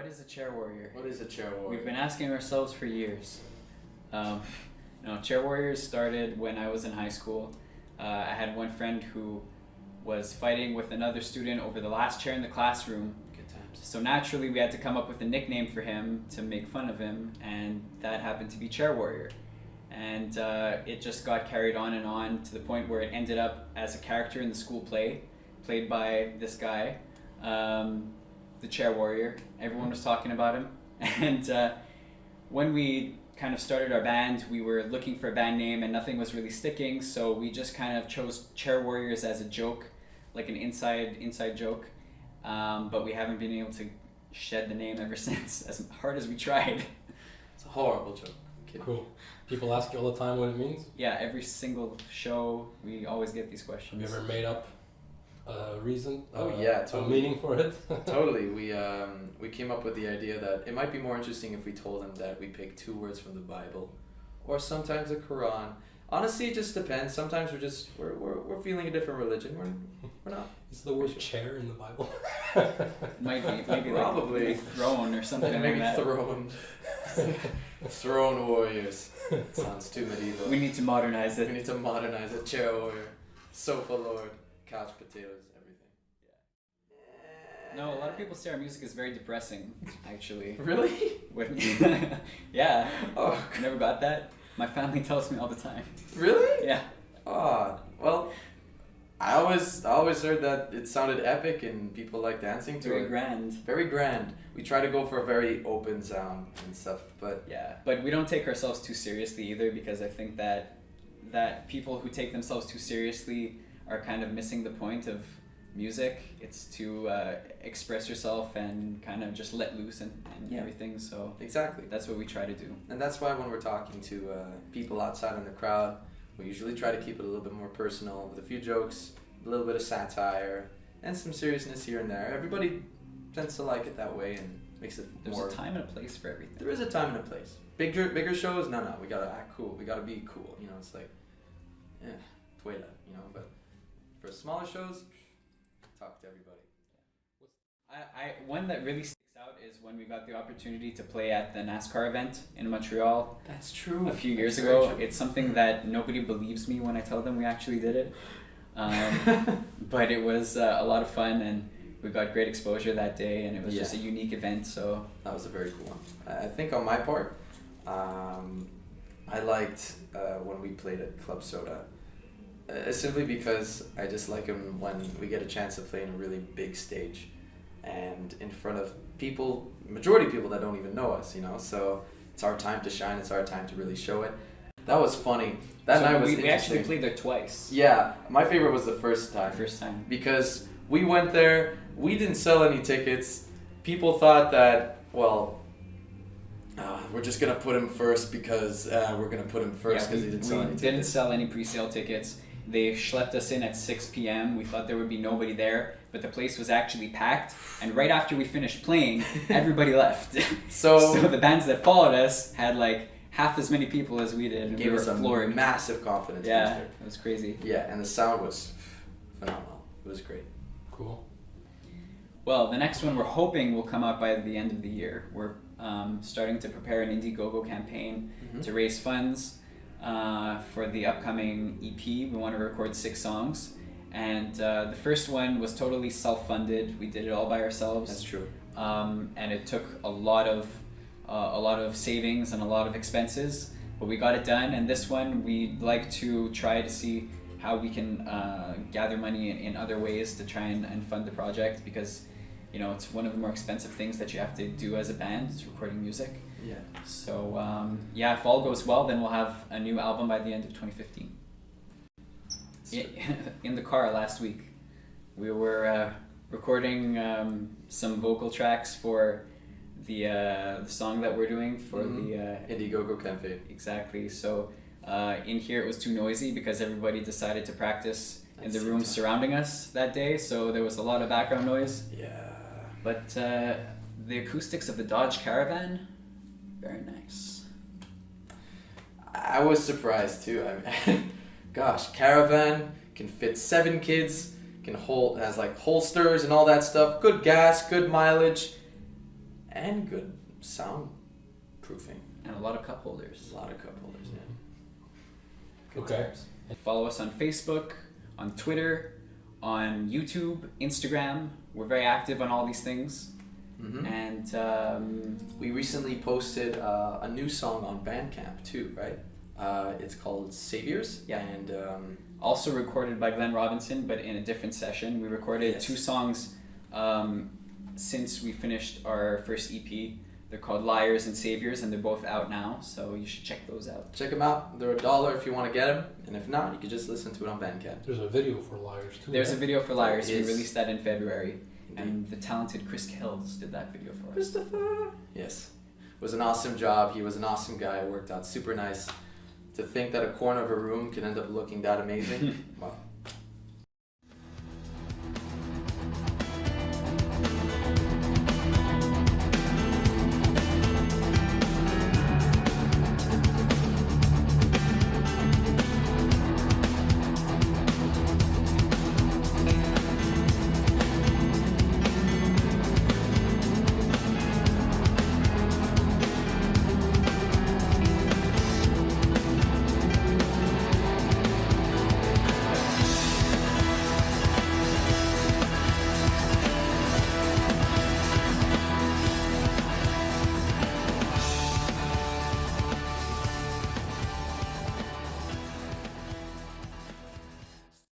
What is a chair warrior? What is a chair warrior? We've been asking ourselves for years. Chair warriors started when I was in high school. I had one friend who was fighting with another student over the last chair in the classroom. Good times. So naturally we had to come up with a nickname for him to make fun of him, and that happened to be Chair Warrior. And it just got carried on to the point where it ended up as a character in the school play, played by this guy, the Chair Warrior. Everyone was talking about him. And when we kind of started our band, we were looking for a band name and nothing was really sticking, so we just kind of chose Chair Warriors as a joke, like an inside joke. But we haven't been able to shed the name ever since, as hard as we tried. It's a horrible joke. Cool. People ask you all the time what it means? Yeah, every single show we always get these questions. Have you ever made up a reason? Yeah, totally. A meaning for it? Totally. We came up with the idea that it might be more interesting if we told them that we pick 2 words from the Bible, or sometimes the Quran. Honestly, it just depends. Sometimes we're feeling a different religion. We're not. Is the word chair in the Bible? Might be Probably. like throne or something like Maybe that. throne. Throne warriors. Sounds too medieval. We need to modernize We it. need to modernize it. Chair warrior, sofa lord, couch potatoes, everything. No, a lot of people say our music is very depressing, actually. Really? Yeah. Oh, You never got that? My family tells me all the time. really? Yeah. Oh, well, I always heard that it sounded epic and people like dancing to Very it. grand. Very grand. We try to go for a very open sound and stuff, but Yeah, but we don't take ourselves too seriously either, because I think that people who take themselves too seriously are kind of missing the point of music. It's to express yourself and kind of just let loose and Yeah. everything. So exactly. that's what we try to do. And that's why when we're talking to people outside in the crowd, we usually try to keep it a little bit more personal with a few jokes, a little bit of satire, and some seriousness here and there. Everybody tends to like it that way and makes it There's more... a time and a place for everything. There is a time and a place. Bigger shows, no, we gotta act cool. We gotta be cool. You know, it's like, tuela, you know. But for smaller shows, talk to everybody. I one that really sticks out is when we got the opportunity to play at the NASCAR event in Montreal That's true. a few years ago. It's something that nobody believes me when I tell them we actually did it. But it was a lot of fun, and we got great exposure that day, and it was just a unique event. So That was a very cool one. I think on my part, I liked when we played at Club Soda. Simply because I just like them when we get a chance to play in a really big stage and in front of people, majority of people that don't even know us, you know, so it's our time to shine, it's our time to really show it. That was funny. That night was we interesting. actually played there twice. Yeah, my favorite was the first time. First time. Because we went there, we didn't sell any tickets. People thought that, well, we're just gonna put him first because we're gonna put him first because he didn't sell any tickets. Didn't sell any pre-sale tickets. They schlepped us in at 6 p.m. We thought there would be nobody there, but the place was actually packed. And right after we finished playing, everybody left. So the bands that followed us had like half as many people as we did, and gave we us were a floored. massive confidence Yeah, booster. it was crazy. Yeah, and the sound was phenomenal. It was great. Cool. Well, the next one we're hoping will come out by the end of the year. We're starting to prepare an Indiegogo campaign to raise funds for the upcoming EP. We want to record 6 songs, and the first one was totally self-funded. We did it all by ourselves. That's true. And it took a lot of savings and a lot of expenses, but we got it done. And this one, we'd like to try to see how we can gather money in other ways to try and fund the project, because you know it's one of the more expensive things that you have to do as a band, is recording music. Yeah. So if all goes well, then we'll have a new album by the end of 2015. In the car last week, we were recording some vocal tracks for the song that we're doing for the Indiegogo campaign. Exactly. So in here it was too noisy because everybody decided to practice in the room surrounding us that day. So there was a lot of background noise. Yeah. But the acoustics of the Dodge Caravan, very nice. I was surprised too. I mean, gosh, Caravan can fit 7 kids, has like holsters and all that stuff. Good gas, good mileage, and good soundproofing. And a lot of cup holders. A lot of cup holders, yeah. Good Okay. times. Follow us on Facebook, on Twitter, on YouTube, Instagram. We're very active on all these things. Mm-hmm. And We recently posted a new song on Bandcamp too, right? It's called Saviors. Yeah. And also recorded by Glenn Robinson, but in a different session. We recorded Yes. 2 songs since we finished our first EP. They're called Liars and Saviors, and they're both out now, so you should check those out. check them out. They're $1 if you want to get them, and if not, you can just listen to it on Bandcamp. There's a video for Liars too. There's a right? video for Liars. We Yes. released that in February, Indeed. and the talented Chris Kills did that video for us. Christopher. Yes, it was an awesome job. He was an awesome guy. It worked out super nice. To think that a corner of a room can end up looking that amazing, well,